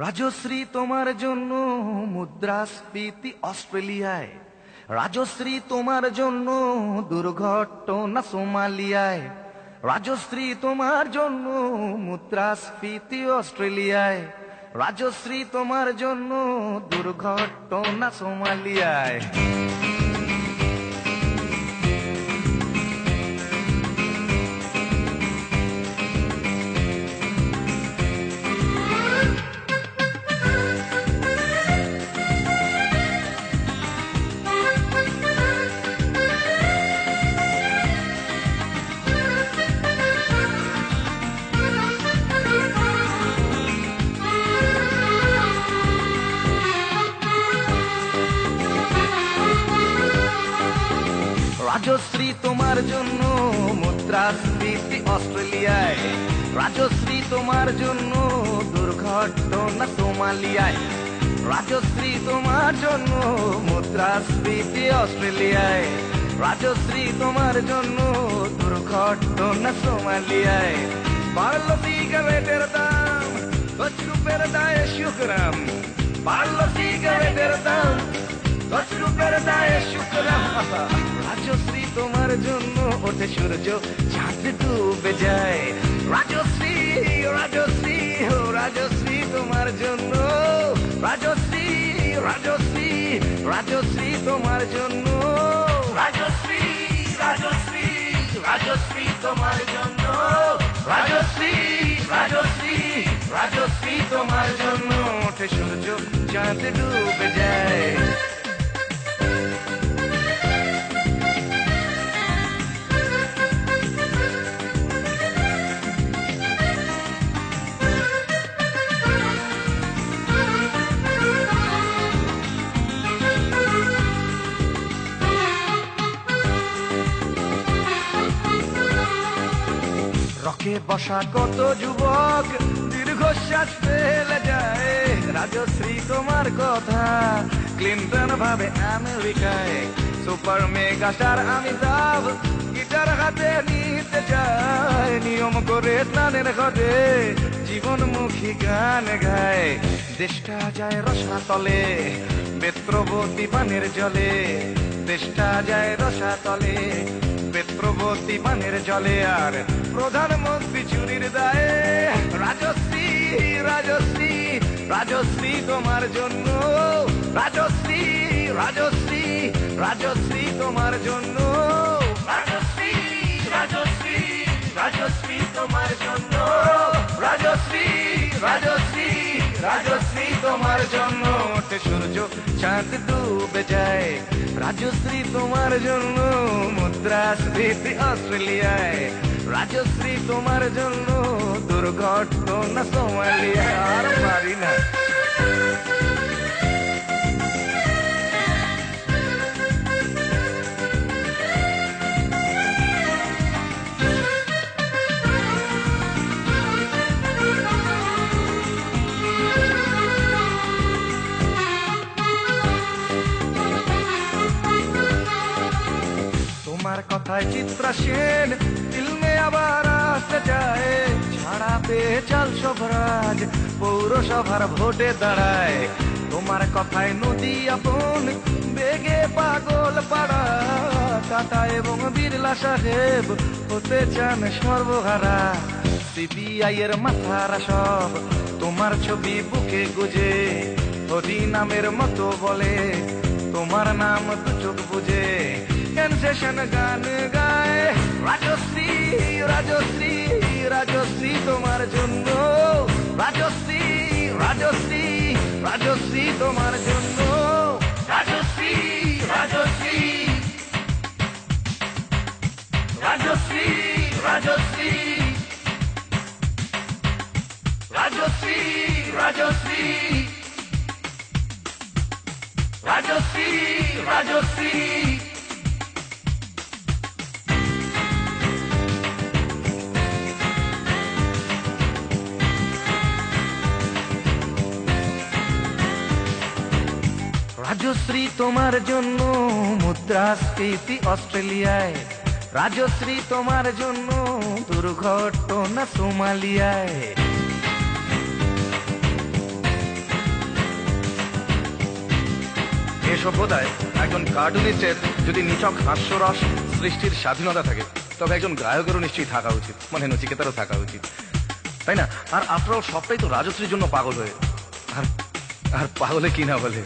রাজশ্রী তোমার জন্য মুদ্রাস্ফীতি অস্ট্রেলিয়ায়, রাজশ্রী তোমার জন্য দুর্ঘটনা সোমালিয়ায়, রাজশ্রী তোমার জন্য মুদ্রাস্ফীতি অস্ট্রেলিয়ায়, রাজশ্রী তোমার জন্য দুর্ঘটনা সোমালিয়ায়। রাজশ্রী তোমার জন্য মুদ্রাস্ফীতি অস্ট্রেলিয়ায়, রাজশ্রী তোমার জন্য দুর্ঘটনা সোমালিয়ায়, রাজশ্রী তোমার জন্য মুদ্রাস্ফীতি অস্ট্রেলিয়ায়, রাজশ্রী তোমার জন্য দুর্ঘটনা সোমালিয়ায়। বাড়লো সিগারেটের দাম, 10 রুপের দায়ে শুকরাম, বাড়লো সিগারেটের দাম, 10 রুপের দায়ে শুকরাম। রাজশ্রী তোমার জন্য ওঠে সূর্য, চাঁদ ডুবে যায়। রাজশ্রী রাজশ্রী ও রাজশ্রী তোমার জন্য, রাজশ্রী রাজশ্রী রাজশ্রী তোমার জন্য, রাজশ্রী রাজশ্রী রাজশ্রী তোমার জন্য, রাজশ্রী রাজশ্রী রাজশ্রী তোমার জন্য ওঠে সূর্য, চাঁদ ডুবে যায়। রকে বসা কত যুবক দীর্ঘশ্বাস ফেলে যায়। রাজশ্রী তোমার কথা ক্লিন্টন ভাবে আমেরিকায়, super mega star Amitabh guitar হাতে নিতে যায়। নিয়ম করে স্নানের ঘটে জীবনমুখী গান গায়। দেশটা যায় রসাতলে বেত্রবতী পানের জলে, দেশটা যায় রসাতলে বেত্রবতী পানের জলে। আর প্রধানমন্ত্রী চুরির দায়ে, রাজশ্রী রাজশ্রী রাজশ্রী তোমার জন্য, রাজশ্রী রাজশ্রী রাজশ্রী তোমার জন্য, রাজশ্রী রাজশ্রী রাজশ্রী তোমার জন্য, রাজশ্রী রাজশ্রী রাজশ্রী তোমার জন্য ওঠে সূর্য, চাঁদ ডুবে যায়। রাজশ্রী তোমার জন্য মুদ্রাস্ফীতি অস্ট্রেলিয়ায়, রাজশ্রী তোমার জন্য দুর্ঘটনা সোমালিয়ায়। আর পারি না। তোমার কথায় চিত্রা সেন ফিল্মে আবার আসতে চায়। ছাড়া পেয়ে চাল সভরাজ পৌরসভার ভোটে দাঁড়ায়। তোমার কথায় নদী আপন বেগে পাগল পাড়া, টাটা এবং বিড়লা সাহেব হতে চান সর্বহারা। সিবিআই এর মাথারা সব তোমার ছবি বুকে গুজে, হরি নামের মতো বলে তোমার নাম দু চোখ বুঝে। সেনসেশন গান গায়। রাজশ্রী রাজশ্রী রাজশ্রী তোমার জন্য, রাজশ্রী রাজশ্রী রাজশ্রী তোমার জন্য, রাজশ্রী রাজশ্রী রাজশ্রী রাজশ্রী রাজশ্রী রাজশ্রী রাজশ্রী রাজশ্রী। রাজশ্রী তোমার জন্য মুদ্রাস্ফীতি অস্ট্রেলিয়ায়, রাজশ্রী তোমার জন্য দুর্ঘটনা সোমালিয়ায়। সভ্যতায় একজন কার্টুনিস্টের যদি নিছক হাস্যরস সৃষ্টির স্বাধীনতা থাকে, তবে একজন গায়কেরও নিশ্চয়ই থাকা উচিত, মানে নচিকেতারও থাকা উচিত, তাই না? আর আফটার অল সবটাই তো রাজশ্রীর জন্য পাগল হয়ে। আর আর পাগলে কি না বলে।